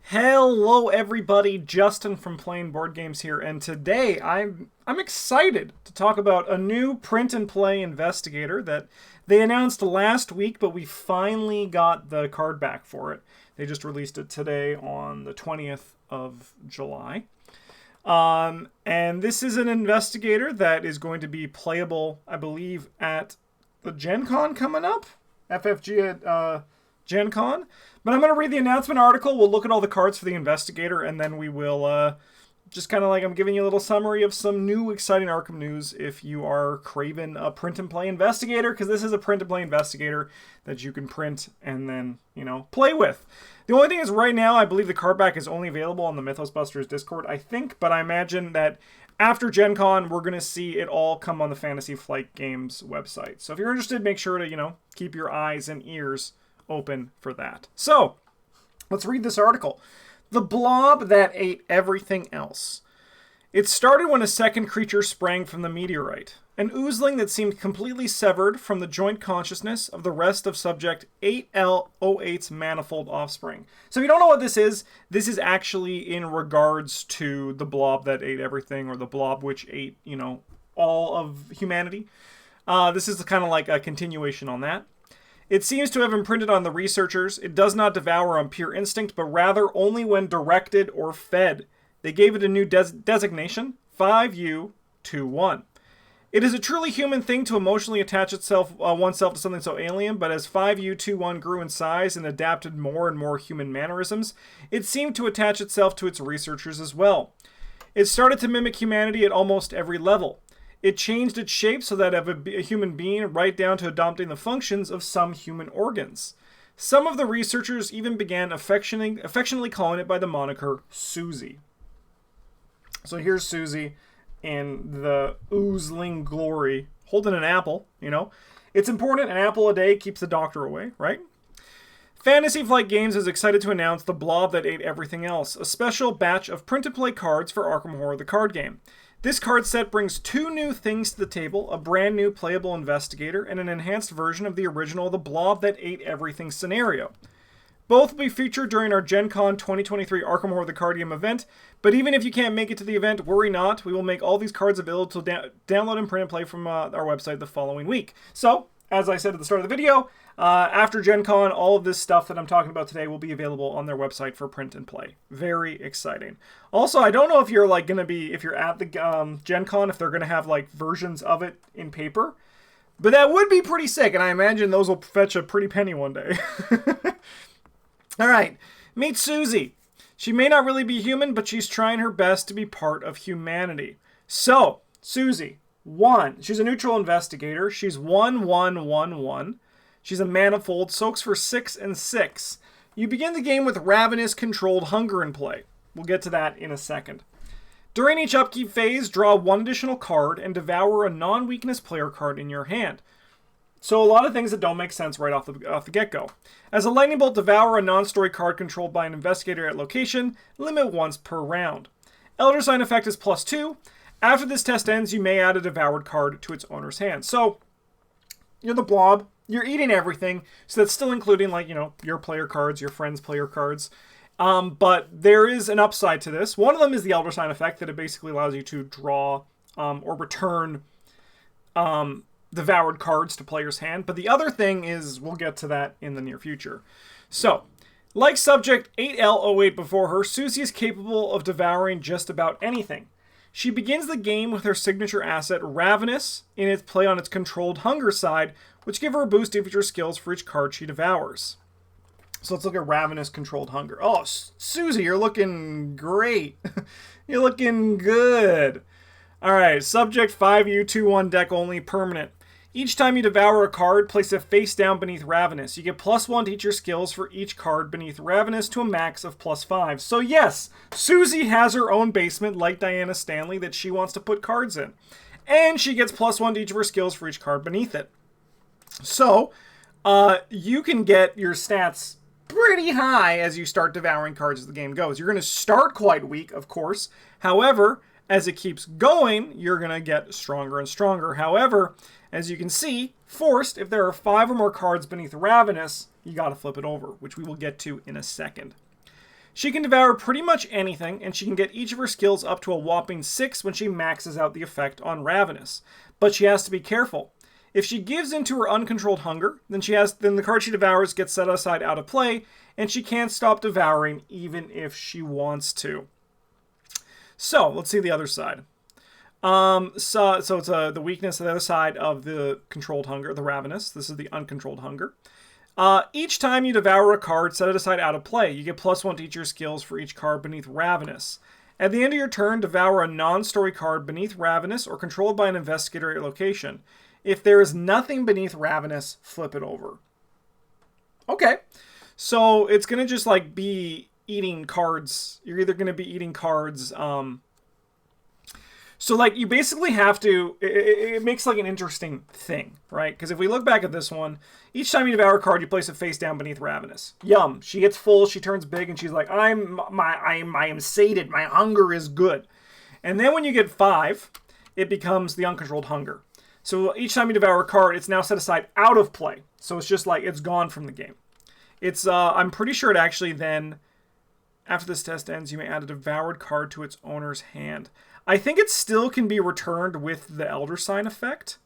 Hello everybody, Justin from Playing Board Games here, and today I'm excited to talk about a new print and play investigator that they announced last week, but we finally got the card back for it. They just released it today on the 20th of July. And this is an investigator that is going to be playable, I believe, at the Gen Con coming up. FFG at Gen Con. But I'm going to read the announcement article. We'll look at all the cards for the investigator, and then we will just kind of like I'm giving you a little summary of some new exciting ARKHAM news if you are craving a print and play investigator, because this is a print and play investigator that you can print and then, play with. The only thing is right now, I believe the card back is only available on the Mythos Busters Discord, I think, but I imagine that after Gen Con, we're going to see it all come on the Fantasy Flight Games website. So if you're interested, make sure to, keep your eyes and ears open for that. So, let's read this article. The blob that ate everything else. It started when a second creature sprang from the meteorite. An oozling that seemed completely severed from the joint consciousness of the rest of subject 8L08's manifold offspring. So if you don't know what this is actually in regards to the blob that ate everything, or the blob which ate, all of humanity. This is kind of like a continuation on that. It seems to have imprinted on the researchers. It does not devour on pure instinct, but rather only when directed or fed. They gave it a new designation, 5U21. It is a truly human thing to emotionally attach oneself to something so alien, but as 5U21 grew in size and adapted more and more human mannerisms, it seemed to attach itself to its researchers as well. It started to mimic humanity at almost every level. It changed its shape so that of a human being right down to adopting the functions of some human organs. Some of the researchers even began affectionately calling it by the moniker Susie. So here's Susie in the oozling glory, holding an apple, It's important, an apple a day keeps the doctor away, right? Fantasy Flight Games is excited to announce the blob that ate everything else, a special batch of print-and-play cards for ARKHAM Horror the card game. This card set brings two new things to the table, a brand new playable investigator and an enhanced version of the original The Blob That Ate Everything scenario. Both will be featured during our Gen Con 2023 ARKHAM Horror the card game event, but even if you can't make it to the event, worry not, we will make all these cards available to download and print and play from our website the following week. So, as I said at the start of the video, after Gen Con, all of this stuff that I'm talking about today will be available on their website for print and play. Very exciting. Also, I don't know if you're if you're at the Gen Con, if they're going to have versions of it in paper, but that would be pretty sick, and I imagine those will fetch a pretty penny one day. All right, meet Susie. She may not really be human, but she's trying her best to be part of humanity. So, Susie, she's a neutral investigator. She's 1/1/1/1. She's a manifold, soaks for 6 and 6. You begin the game with Ravenous Controlled Hunger in play. We'll get to that in a second. During each upkeep phase, draw one additional card and devour a non-weakness player card in your hand. So a lot of things that don't make sense right off the get-go. As a lightning bolt, devour a non-story card controlled by an investigator at location, limit once per round. Elder Sign effect is +2. After this test ends, you may add a devoured card to its owner's hand. So, you're the blob. You're eating everything, so that's still including, your player cards, your friends' player cards. But there is an upside to this. One of them is the Elder Sign effect, that it basically allows you to draw or return devoured cards to player's hand. But the other thing is, we'll get to that in the near future. So, like subject 8L08 before her, Susie is capable of devouring just about anything. She begins the game with her signature asset, Ravenous, in its play on its controlled hunger side, which give her a boost in feature skills for each card she devours. So let's look at Ravenous Controlled Hunger. Oh, Susie, you're looking great. You're looking good. Alright, subject 5U21 deck only, permanent. Each time you devour a card, place it face down beneath Ravenous. You get +1 to each your skills for each card beneath Ravenous to a max of +5. So yes, Susie has her own basement like Diana Stanley that she wants to put cards in. And she gets +1 to each of her skills for each card beneath it. So, you can get your stats pretty high as you start devouring cards as the game goes. You're going to start quite weak, of course. However, as it keeps going, you're going to get stronger and stronger. However, as you can see, forced, if there are 5 or more cards beneath Ravenous, you got to flip it over, which we will get to in a second. She can devour pretty much anything, and she can get each of her skills up to a whopping 6 when she maxes out the effect on Ravenous. But she has to be careful. If she gives into her uncontrolled hunger, then the card she devours gets set aside out of play, and she can't stop devouring even if she wants to. So, let's see the other side. So it's the weakness on the other side of the controlled hunger, the Ravenous. This is the uncontrolled hunger. Each time you devour a card, set it aside out of play. You get +1 to each of your skills for each card beneath Ravenous. At the end of your turn, devour a non-story card beneath Ravenous or controlled by an investigator at your location. If there is nothing beneath Ravenous, flip it over. Okay. So it's going to just like be eating cards. You're either going to be eating cards, so, like, you basically have to... It makes, like, an interesting thing, right? Because if we look back at this one, each time you devour a card, you place it face down beneath Ravenous. Yum. She gets full, she turns big, and she's like, I am sated. My hunger is good. And then when you get 5, it becomes the uncontrolled hunger. So each time you devour a card, it's now set aside out of play. So it's just like, it's gone from the game. It's, I'm pretty sure it actually then... After this test ends, you may add a devoured card to its owner's hand. I think it still can be returned with the Elder Sign effect,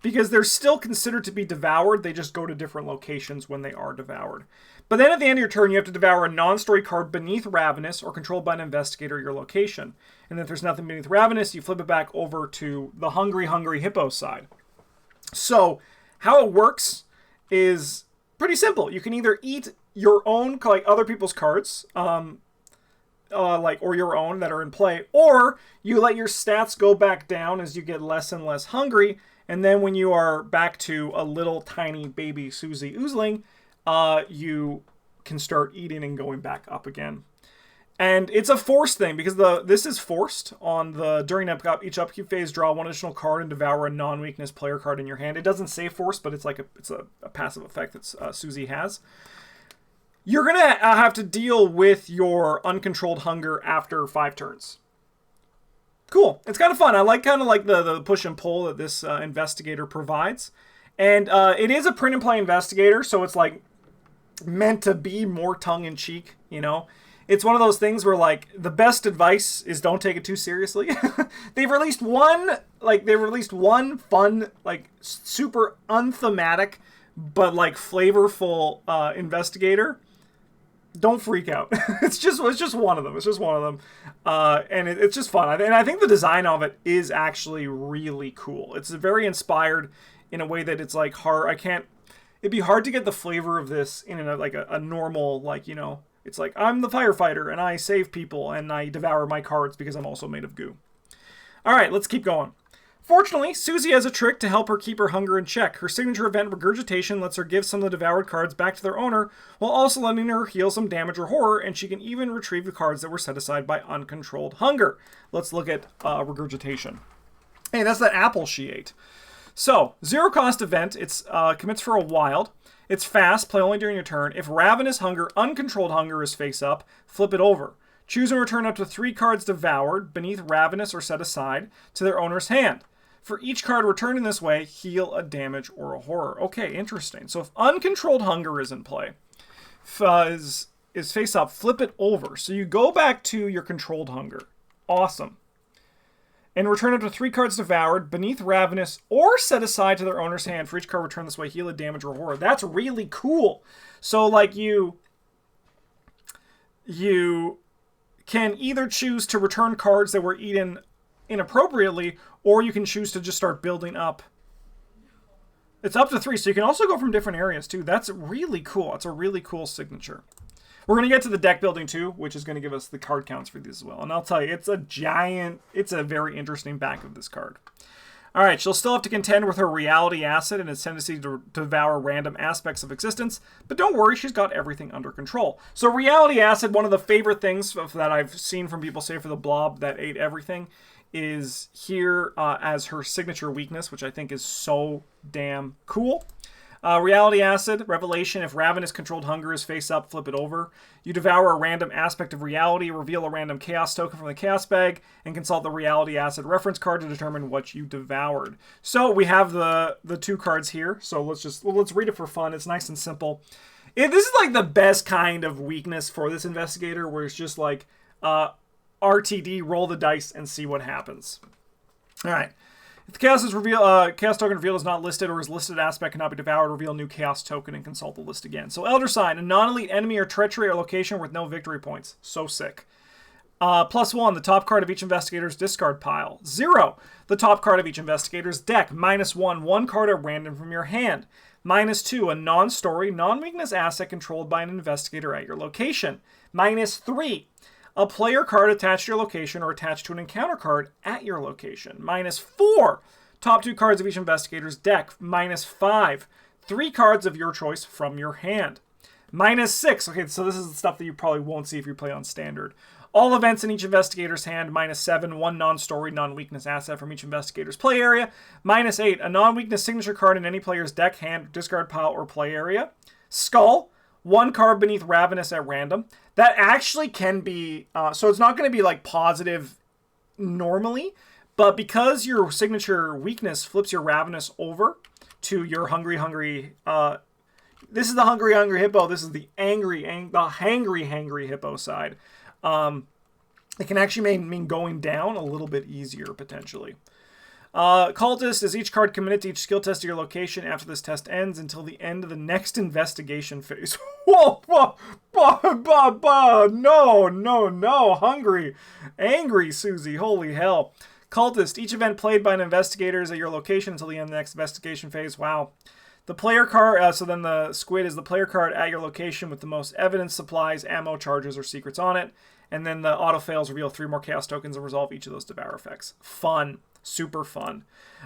because they're still considered to be devoured. They just go to different locations when they are devoured. But then at the end of your turn, you have to devour a non-story card beneath Ravenous or controlled by an investigator at your location. And if there's nothing beneath Ravenous, you flip it back over to the Hungry Hippo side. So how it works is pretty simple. You can either eat your own, like other people's cards, or your own that are in play, or you let your stats go back down as you get less and less hungry, and then when you are back to a little tiny baby Susie Oozling, you can start eating and going back up again. And it's a forced thing, because this is forced on during each upkeep phase, draw one additional card and devour a non-weakness player card in your hand. It doesn't say forced, but it's like it's a passive effect that Susie has. You're going to have to deal with your uncontrolled hunger after 5 turns. Cool. It's kind of fun. I like kind of like the push and pull that this investigator provides. And it is a print and play investigator, so it's like meant to be more tongue-in-cheek, you know? It's one of those things where, like, the best advice is don't take it too seriously. They've released one fun, like, super unthematic, but, like, flavorful investigator. Don't freak out. It's just one of them. It's just one of them. And it's just fun. And I think the design of it is actually really cool. It's very inspired in a way that it's, like, hard. It'd be hard to get the flavor of this in a normal, like, you know, it's like, I'm the firefighter, and I save people, and I devour my cards because I'm also made of goo. Alright, let's keep going. Fortunately, Susie has a trick to help her keep her hunger in check. Her signature event, Regurgitation, lets her give some of the devoured cards back to their owner, while also letting her heal some damage or horror, and she can even retrieve the cards that were set aside by uncontrolled hunger. Let's look at Regurgitation. Hey, that's that apple she ate. So, 0-cost event, it's commits for a wild. It's fast, play only during your turn. If Ravenous Hunger, Uncontrolled Hunger is face up, flip it over. Choose and return up to 3 cards devoured, beneath Ravenous or set aside, to their owner's hand. For each card returned in this way, heal a damage or a horror. Okay, interesting. So if Uncontrolled Hunger is in play, is face up, flip it over. So you go back to your Controlled Hunger. Awesome. And return up to 3 cards devoured, beneath Ravenous, or set aside to their owner's hand. For each card returned this way, heal a damage or horror. That's really cool. So, like, you can either choose to return cards that were eaten inappropriately, or you can choose to just start building up. It's up to 3, so you can also go from different areas, too. That's really cool. It's a really cool signature. We're going to get to the deck building too, which is going to give us the card counts for these as well. And I'll tell you, it's a very interesting back of this card. Alright, she'll still have to contend with her reality acid and its tendency to devour random aspects of existence, but don't worry, she's got everything under control. So reality acid, one of the favorite things that I've seen from people say for the blob that ate everything, is here as her signature weakness, which I think is so damn cool. Reality Acid, Revelation, if Ravenous Controlled Hunger is face up, flip it over. You devour a random aspect of reality, reveal a random chaos token from the chaos bag, and consult the Reality Acid reference card to determine what you devoured. So we have the 2 cards here, so let's read it for fun. It's nice and simple. This is like the best kind of weakness for this investigator, where it's just like RTD, roll the dice and see what happens. All right. If the chaos token reveal is not listed or is listed aspect cannot be devoured, reveal new chaos token and consult the list again. So Elder Sign, a non-elite enemy or treachery or location with no victory points. So sick. +1, the top card of each investigator's discard pile. 0, the top card of each investigator's deck. -1, one card at random from your hand. -2, a non-story, non-weakness asset controlled by an investigator at your location. -3, a player card attached to your location or attached to an encounter card at your location. -4, top 2 cards of each investigator's deck. -5, 3 cards of your choice from your hand. -6, okay, so this is the stuff that you probably won't see if you play on standard. All events in each investigator's hand. -7, one non-story, non-weakness asset from each investigator's play area. -8, a non-weakness signature card in any player's deck, hand, discard pile, or play area. Skull, one card beneath Ravenous at random. That actually can be, so it's not going to be like positive normally, but because your signature weakness flips your Ravenous over to your hungry, this is the hungry hippo, this is the hangry hippo side. It can actually mean going down a little bit easier, potentially. Cultist is each card committed to each skill test of your location after this test ends until the end of the next investigation phase. Whoa, no, hungry, angry Susie, holy hell. Cultist, each event played by an investigator is at your location until the end of the next investigation phase. Wow. The player card, so then the squid is the player card at your location with the most evidence, supplies, ammo, charges, or secrets on it. And then the auto fails reveal 3 more chaos tokens and resolve each of those devour effects. Fun. Super fun.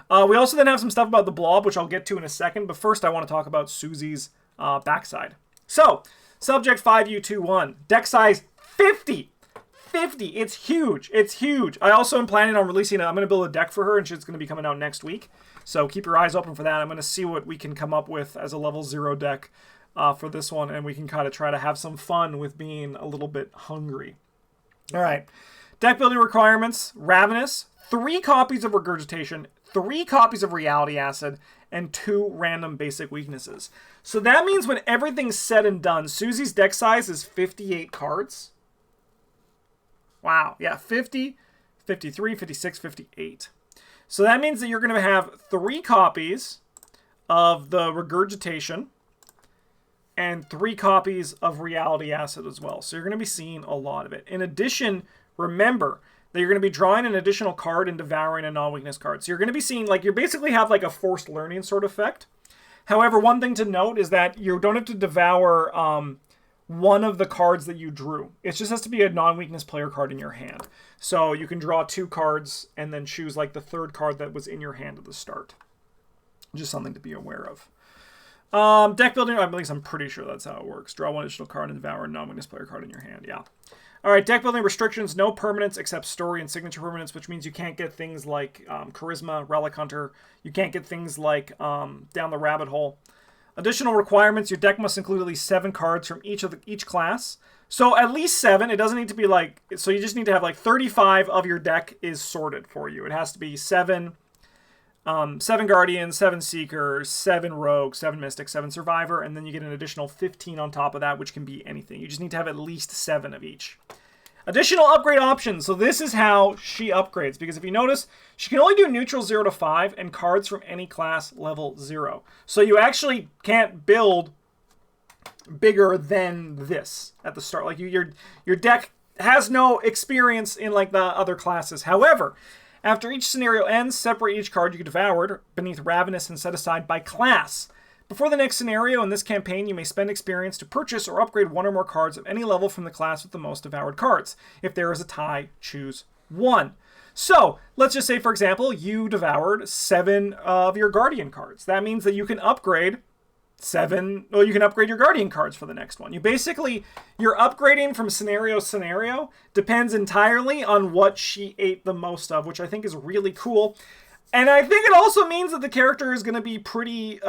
We also then have some stuff about the blob, which I'll get to in a second. But first I want to talk about Susie's backside. So, subject 5U21. Deck size 50. 50. It's huge. It's huge. I also am planning on releasing I'm going to build a deck for her, and it's going to be coming out next week. So keep your eyes open for that. I'm going to see what we can come up with as a level 0 deck for this one, and we can kind of try to have some fun with being a little bit hungry. All right. Deck building requirements. Ravenous, 3 copies of Regurgitation, 3 copies of Reality Acid, and 2 random basic weaknesses. So that means when everything's said and done, Susie's deck size is 58 cards. Wow. Yeah, 50, 53, 56, 58. So that means that you're going to have 3 copies of the Regurgitation and 3 copies of Reality Acid as well. So you're going to be seeing a lot of it. In addition, remember that you're going to be drawing an additional card and devouring a non-weakness card. So you're going to be seeing, like, you basically have like a forced learning sort of effect. However, one thing to note is that you don't have to devour one of the cards that you drew. It just has to be a non-weakness player card in your hand. So you can draw 2 cards and then choose like the 3rd card that was in your hand at the start. Just something to be aware of. Deck building, at least I'm pretty sure that's how it works. Draw 1 additional card and devour a non-weakness player card in your hand. Yeah. All right, deck building restrictions, no permanents except story and signature permanents, which means you can't get things like Charisma, Relic Hunter. You can't get things like Down the Rabbit Hole. Additional requirements, your deck must include at least 7 cards from each class. So at least 7, it doesn't need to be like, so you just need to have like 35 of your deck is sorted for you. It has to be 7 Guardians, 7 Seekers, 7 Rogues, 7 Mystics, 7 Survivor, and then you get an additional 15 on top of that, which can be anything. You just need to have at least 7 of each. Additional upgrade options. So this is how she upgrades, because if you notice, she can only do neutral 0 to 5 and cards from any class level 0. So you actually can't build bigger than this at the start. Like your deck has no experience in like the other classes. However, after each scenario ends, separate each card you devoured beneath Ravenous and set aside by class. Before the next scenario in this campaign, you may spend experience to purchase or upgrade 1 or more cards of any level from the class with the most devoured cards. If there is a tie, choose 1. So, let's just say, for example, you devoured 7 of your Guardian cards. That means that you can upgrade you can upgrade your Guardian cards for the next one. You're upgrading from scenario to scenario depends entirely on what she ate the most of, which I think is really cool. And I think it also means that the character is going to be pretty,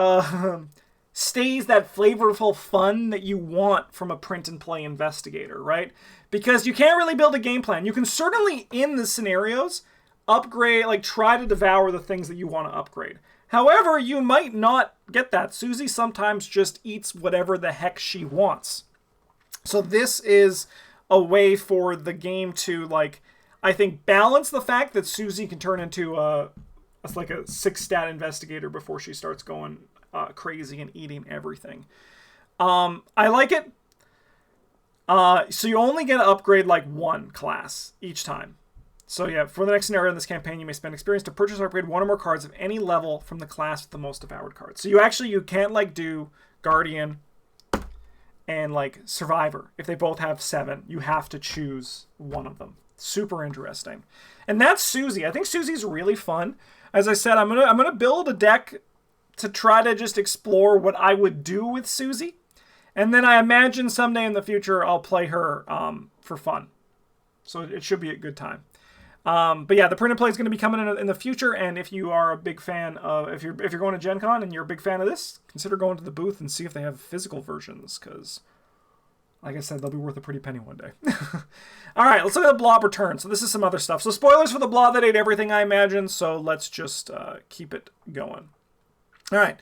stays that flavorful fun that you want from a print and play investigator, right? Because you can't really build a game plan. You can certainly, in the scenarios, upgrade, like try to devour the things that you want to upgrade. However, you might not get that. Susie sometimes just eats whatever the heck she wants. So this is a way for the game to, like, I think, balance the fact that Susie can turn into a 6-stat investigator before she starts going crazy and eating everything. I like it. So you only get to upgrade like one class each time. So yeah, for the next scenario in this campaign, you may spend experience to purchase or upgrade one or more cards of any level from the class with the most devoured cards. So you can't like do Guardian and like Survivor. If they both have 7, you have to choose one of them. Super interesting. And that's Susie. I think Susie's really fun. As I said, I'm gonna build a deck to try to just explore what I would do with Susie. And then I imagine someday in the future I'll play her for fun. So it should be a good time. But yeah, the print and play is going to be coming in the future. And if you are a big fan of, if you're going to Gen Con and you're a big fan of this, consider going to the booth and see if they have physical versions. Because, like I said, they'll be worth a pretty penny one day. All right, let's look at the Blob return. So this is some other stuff. So spoilers for the Blob that ate everything, I imagine. So let's just keep it going. All right.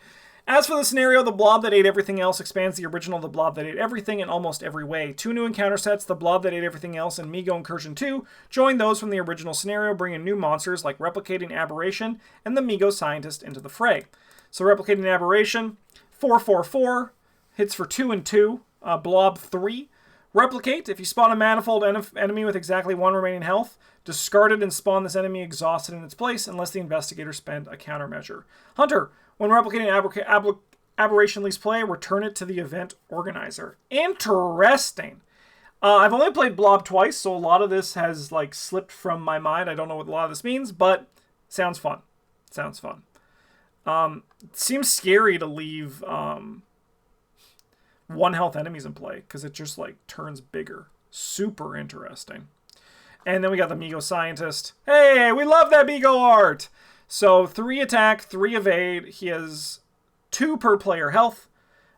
As for the scenario, the Blob that ate everything else expands the original The Blob that ate everything in almost every way. 2 new encounter sets, The Blob that ate everything else and Migo Incursion 2, join those from the original scenario, bringing new monsters like Replicating Aberration and the Migo Scientist into the fray. So Replicating Aberration, 4/4/4, hits for 2 and 2, Blob 3. Replicate, if you spawn a manifold enemy with exactly 1 remaining health, discard it and spawn this enemy exhausted in its place unless the investigator spend a countermeasure. Hunter, when replicating Aberration leaves play, return it to the event organizer. Interesting. I've only played Blob twice, so a lot of this has like slipped from my mind. I don't know what a lot of this means, but sounds fun. Sounds fun. It seems scary to leave 1 health enemies in play because it just like turns bigger. Super interesting. And then we got the Migo Scientist. Hey, we love that Migo art! So 3 attack, 3 evade. He has 2 per player health.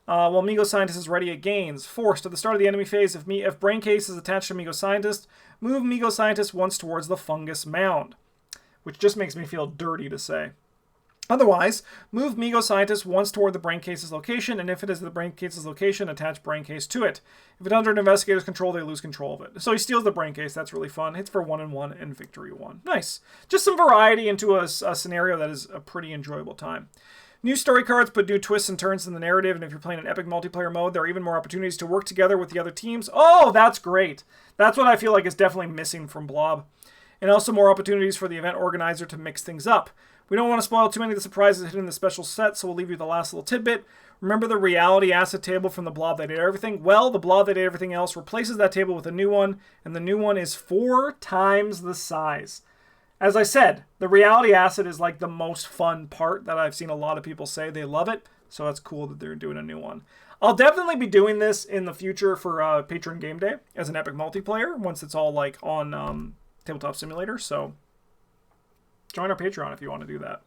While Migo Scientist is ready, it gains. Forced, at the start of the enemy phase, if Brain Case is attached to Migo Scientist, move Migo Scientist once towards the Fungus Mound. Which just makes me feel dirty to say. Otherwise, move Migo Scientist once toward the Brain Case's location, and if it is the Brain Case's location, attach Brain Case to it. If it's under an investigator's control, they lose control of it. So he steals the Brain Case. That's really fun. Hits for 1 and 1 and victory 1. Nice. Just some variety into a scenario that is a pretty enjoyable time. New story cards put new twists and turns in the narrative, and if you're playing an epic multiplayer mode, there are even more opportunities to work together with the other teams. Oh, that's great. That's what I feel like is definitely missing from Blob. And also more opportunities for the event organizer to mix things up. We don't want to spoil too many of the surprises hidden in the special set, so we'll leave you the last little tidbit. Remember the reality asset table from the Blob that ate everything? Well, the Blob that ate everything else replaces that table with a new one, and the new one is 4 times the size. As I said, the reality asset is like the most fun part that I've seen a lot of people say they love it, so it's cool that they're doing a new one. I'll definitely be doing this in the future for Patron Game Day as an epic multiplayer once it's all like on Tabletop Simulator, so join our Patreon if you want to do that.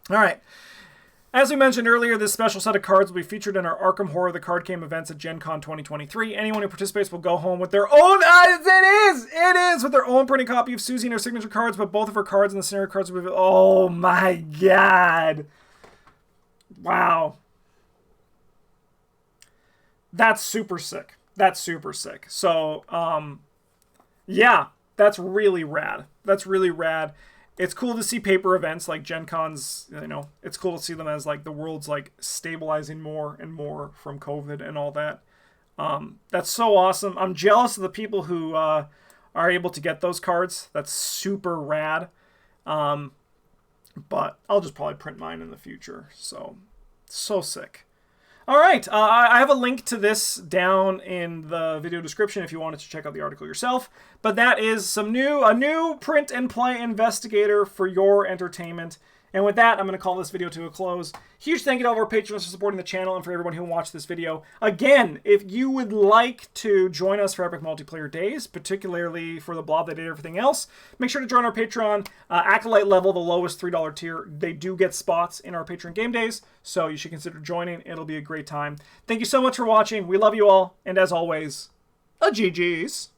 All right. As we mentioned earlier, this special set of cards will be featured in our ARKHAM Horror the Card Game events at Gen Con 2023. Anyone who participates will go home with their own... It is! With their own printed copy of Susie and her signature cards, but both of her cards and the scenario cards will be... Oh my god! Wow. That's super sick. That's super sick. So, yeah, that's really rad. That's really rad. It's cool to see paper events like Gen Cons, you know, it's cool to see them as like the world's like stabilizing more and more from COVID and all that. That's so awesome. I'm jealous of the people who are able to get those cards. That's super rad. But I'll just probably print mine in the future. So sick. All right, I have a link to this down in the video description if you wanted to check out the article yourself. But that is a new print and play investigator for your entertainment. And with that, I'm going to call this video to a close. Huge thank you to all of our patrons for supporting the channel and for everyone who watched this video. Again, if you would like to join us for Epic Multiplayer Days, particularly for the Blob that did everything else, make sure to join our Patreon. Acolyte level, the lowest $3 tier. They do get spots in our Patreon Game Days, so you should consider joining. It'll be a great time. Thank you so much for watching. We love you all, and as always, a GG's.